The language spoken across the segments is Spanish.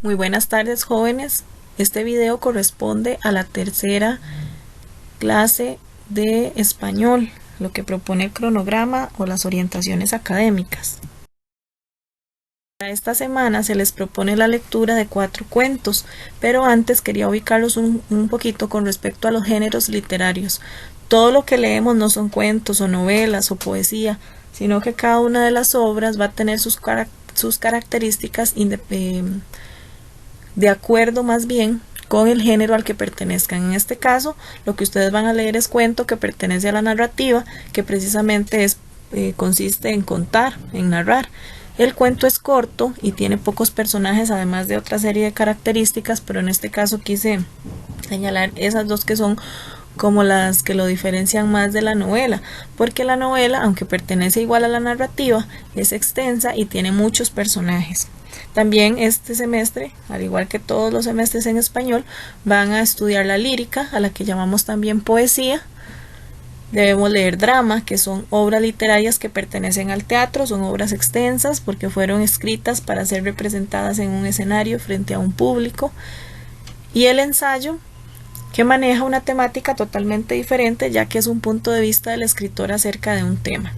Muy buenas tardes, jóvenes. Este video corresponde a la tercera clase de español, lo que propone el cronograma o las orientaciones académicas. Para esta semana se les propone la lectura de 4 cuentos, pero antes quería ubicarlos un poquito con respecto a los géneros literarios. Todo lo que leemos no son cuentos o novelas o poesía, sino que cada una de las obras va a tener sus características de acuerdo más bien con el género al que pertenezcan. En este caso, lo que ustedes van a leer es cuento que pertenece a la narrativa, que precisamente consiste en contar, en narrar. El cuento es corto y tiene pocos personajes, además de otra serie de características, pero en este caso quise señalar esas dos que son como las que lo diferencian más de la novela, porque la novela, aunque pertenece igual a la narrativa, es extensa y tiene muchos personajes. También este semestre, al igual que todos los semestres en español, van a estudiar la lírica, a la que llamamos también poesía. Debemos leer drama, que son obras literarias que pertenecen al teatro, son obras extensas porque fueron escritas para ser representadas en un escenario frente a un público. Y el ensayo, que maneja una temática totalmente diferente, ya que es un punto de vista del escritor acerca de un tema.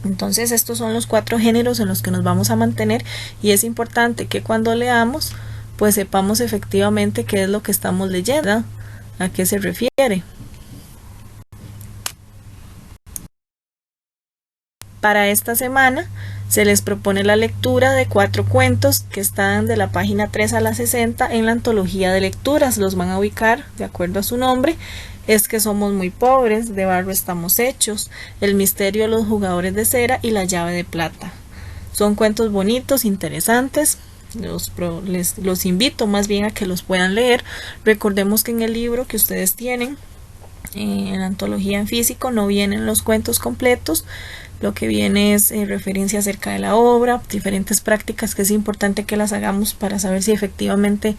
Entonces estos son los 4 géneros en los que nos vamos a mantener, y es importante que cuando leamos pues sepamos efectivamente qué es lo que estamos leyendo, a qué se refiere. Para esta semana se les propone la lectura de 4 cuentos que están de la página 3 a la 60 en la antología de lecturas. Los van a ubicar de acuerdo a su nombre. Es que somos muy pobres, de barro estamos hechos, el misterio de los jugadores de cera y la llave de plata. Son cuentos bonitos, interesantes. Los invito más bien a que los puedan leer. Recordemos que en el libro que ustedes tienen en la antología en físico no vienen los cuentos completos. Lo que viene es referencia acerca de la obra, diferentes prácticas que es importante que las hagamos para saber si efectivamente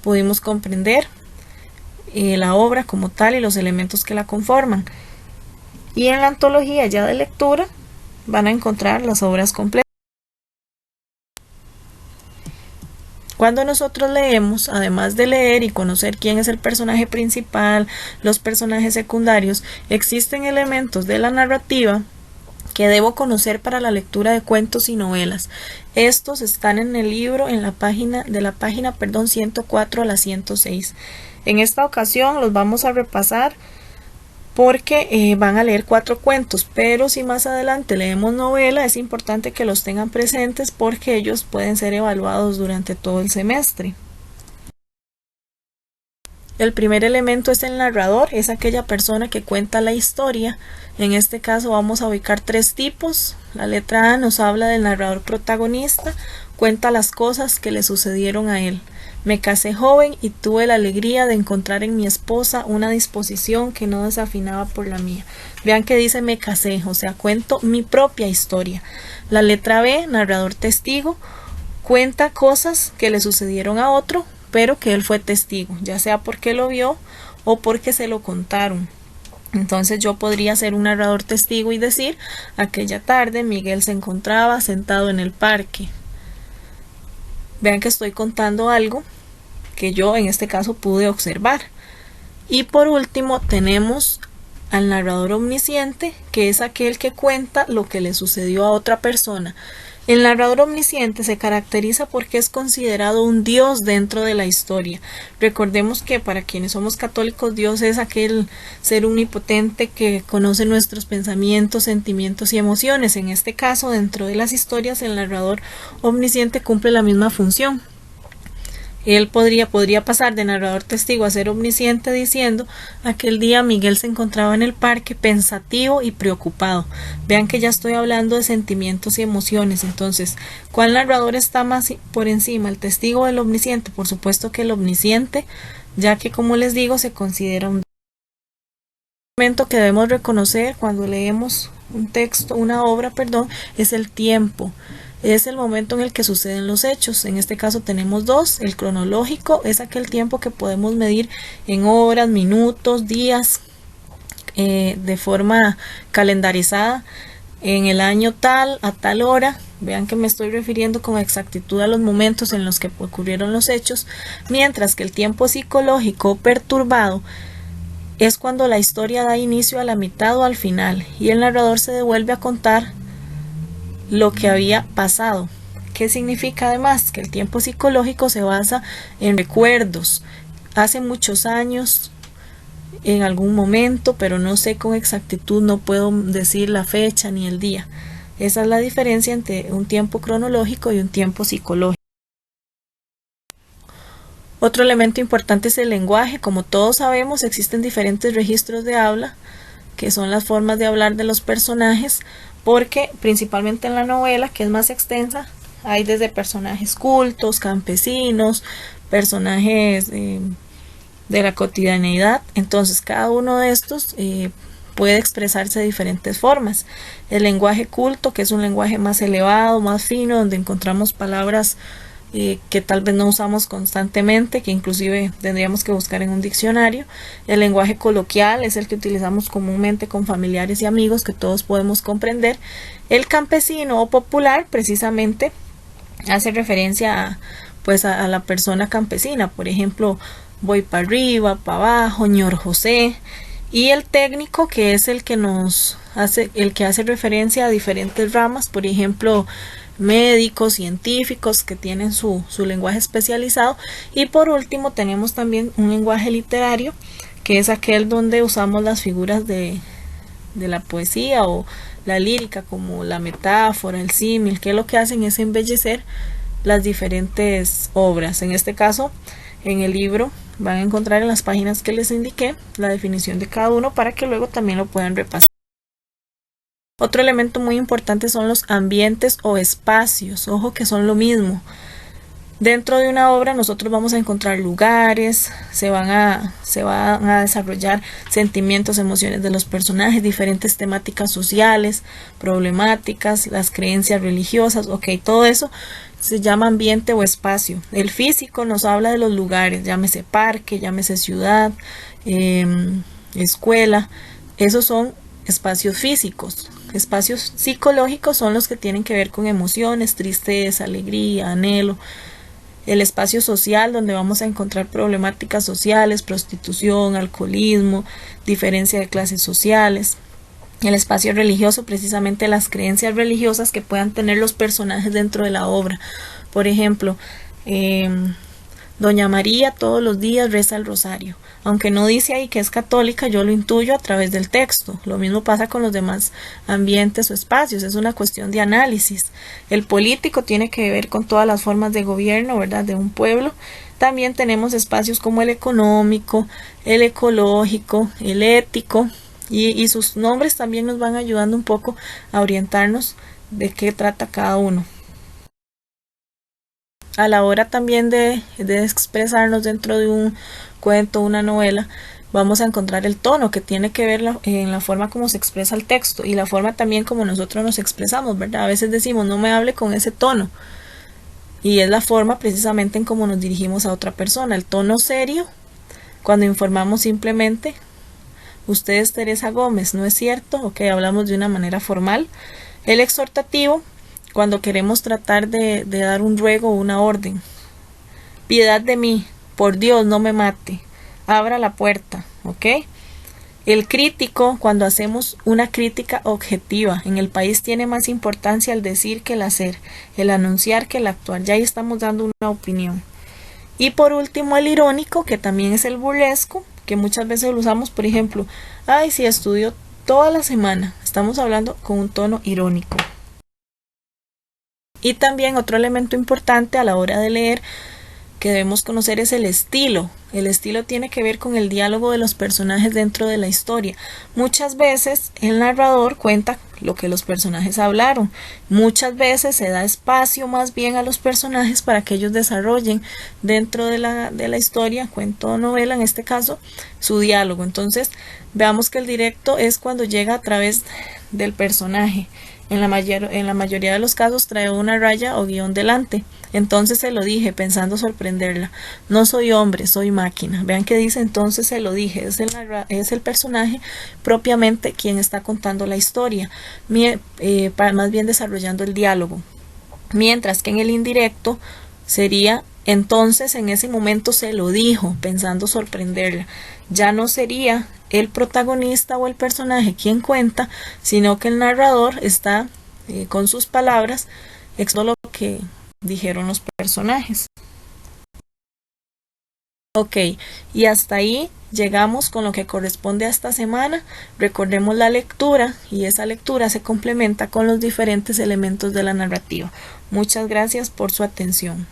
pudimos comprender la obra como tal y los elementos que la conforman. Y en la antología ya de lectura van a encontrar las obras completas. Cuando nosotros leemos, además de leer y conocer quién es el personaje principal, los personajes secundarios, existen elementos de la narrativa que debo conocer para la lectura de cuentos y novelas. Estos están en el libro de la página 104 a la 106. En esta ocasión los vamos a repasar porque van a leer 4 cuentos, pero si más adelante leemos novela es importante que los tengan presentes porque ellos pueden ser evaluados durante todo el semestre. El primer elemento es el narrador, es aquella persona que cuenta la historia. En este caso vamos a ubicar 3 tipos. La letra A nos habla del narrador protagonista, cuenta las cosas que le sucedieron a él. Me casé joven y tuve la alegría de encontrar en mi esposa una disposición que no desafinaba por la mía. Vean que dice me casé, o sea, cuento mi propia historia. La letra B, narrador testigo, cuenta cosas que le sucedieron a otro, pero que él fue testigo, ya sea porque lo vio o porque se lo contaron. Entonces yo podría ser un narrador testigo y decir, aquella tarde Miguel se encontraba sentado en el parque. Vean que estoy contando algo que yo en este caso pude observar. Y por último tenemos al narrador omnisciente, que es aquel que cuenta lo que le sucedió a otra persona. El narrador omnisciente se caracteriza porque es considerado un dios dentro de la historia. Recordemos que para quienes somos católicos, Dios es aquel ser omnipotente que conoce nuestros pensamientos, sentimientos y emociones. En este caso, dentro de las historias, el narrador omnisciente cumple la misma función. Él podría pasar de narrador testigo a ser omnisciente diciendo, aquel día Miguel se encontraba en el parque pensativo y preocupado. Vean que ya estoy hablando de sentimientos y emociones. Entonces, ¿cuál narrador está más por encima, el testigo o el omnisciente? Por supuesto que el omnisciente, ya que como les digo se considera un elemento que debemos reconocer cuando leemos una obra, es el tiempo. Es el momento en el que suceden los hechos. En este caso tenemos 2. El cronológico es aquel tiempo que podemos medir en horas, minutos, días, de forma calendarizada. en el año tal, a tal hora. Vean que me estoy refiriendo con exactitud a los momentos en los que ocurrieron los hechos, mientras que el tiempo psicológico perturbado es cuando la historia da inicio a la mitad o al final y el narrador se devuelve a contar lo que había pasado. ¿Qué significa además? Que el tiempo psicológico se basa en recuerdos. Hace muchos años, en algún momento, pero no sé con exactitud, no puedo decir la fecha ni el día. Esa es la diferencia entre un tiempo cronológico y un tiempo psicológico. Otro elemento importante es el lenguaje. Como todos sabemos, existen diferentes registros de habla, que son las formas de hablar de los personajes, porque principalmente en la novela, que es más extensa, hay desde personajes cultos, campesinos, personajes de la cotidianeidad. Entonces cada uno de estos puede expresarse de diferentes formas. El lenguaje culto, que es un lenguaje más elevado, más fino, donde encontramos palabras que tal vez no usamos constantemente, que inclusive tendríamos que buscar en un diccionario. El lenguaje coloquial es el que utilizamos comúnmente con familiares y amigos, que todos podemos comprender. El campesino o popular precisamente hace referencia a la persona campesina, por ejemplo, voy para arriba, para abajo, ñor José. Y el técnico, que es el que hace referencia a diferentes ramas, por ejemplo, médicos, científicos, que tienen su lenguaje especializado. Y por último tenemos también un lenguaje literario, que es aquel donde usamos las figuras de la poesía o la lírica, como la metáfora, el símil, que lo que hacen es embellecer las diferentes obras. En este caso, en el libro van a encontrar en las páginas que les indiqué la definición de cada uno para que luego también lo puedan repasar. Otro elemento muy importante son los ambientes o espacios. Ojo que son lo mismo. Dentro de una obra nosotros vamos a encontrar lugares, se van a desarrollar sentimientos, emociones de los personajes, diferentes temáticas sociales, problemáticas, las creencias religiosas, todo eso se llama ambiente o espacio. El físico nos habla de los lugares, llámese parque, llámese ciudad, escuela. Esos son espacios físicos. Espacios psicológicos son los que tienen que ver con emociones, tristeza, alegría, anhelo. El espacio social, donde vamos a encontrar problemáticas sociales, prostitución, alcoholismo, diferencia de clases sociales. El espacio religioso, precisamente las creencias religiosas que puedan tener los personajes dentro de la obra. Por ejemplo, Doña María todos los días reza el rosario. Aunque no dice ahí que es católica, yo lo intuyo a través del texto. Lo mismo pasa con los demás ambientes o espacios, es una cuestión de análisis. El político tiene que ver con todas las formas de gobierno, ¿verdad?, de un pueblo. También tenemos espacios como el económico, el ecológico, el ético, y sus nombres también nos van ayudando un poco a orientarnos de qué trata cada uno. A la hora también de expresarnos dentro de un cuento, una novela, vamos a encontrar el tono, que tiene que ver en la forma como se expresa el texto y la forma también como nosotros nos expresamos, ¿verdad? A veces decimos, no me hable con ese tono, y es la forma precisamente en cómo nos dirigimos a otra persona. El tono serio, cuando informamos simplemente, usted es Teresa Gómez, ¿no es cierto? Hablamos de una manera formal. El exhortativo, cuando queremos tratar de dar un ruego o una orden. Piedad de mí, por Dios, no me mate, abra la puerta, El crítico, cuando hacemos una crítica objetiva. En el país tiene más importancia el decir que el hacer, el anunciar que el actuar. Ya ahí estamos dando una opinión. Y por último, el irónico, que también es el burlesco, que muchas veces lo usamos, por ejemplo, ay, si estudió toda la semana. Estamos hablando con un tono irónico. Y también otro elemento importante a la hora de leer que debemos conocer es el estilo. El estilo tiene que ver con el diálogo de los personajes dentro de la historia. Muchas veces el narrador cuenta lo que los personajes hablaron. Muchas veces se da espacio más bien a los personajes para que ellos desarrollen dentro de la historia, cuento o novela en este caso, su diálogo. Entonces veamos que el directo es cuando llega a través del personaje. En la mayoría de los casos trae una raya o guión delante. Entonces se lo dije, pensando sorprenderla. No soy hombre, soy máquina. Vean que dice entonces se lo dije. Es el personaje propiamente quien está contando la historia, más bien desarrollando el diálogo. Mientras que en el indirecto sería entonces en ese momento se lo dijo, pensando sorprenderla. Ya no sería el protagonista o el personaje quien cuenta, sino que el narrador está con sus palabras expresando lo que dijeron los personajes. Ok, y hasta ahí llegamos con lo que corresponde a esta semana. Recordemos la lectura y esa lectura se complementa con los diferentes elementos de la narrativa. Muchas gracias por su atención.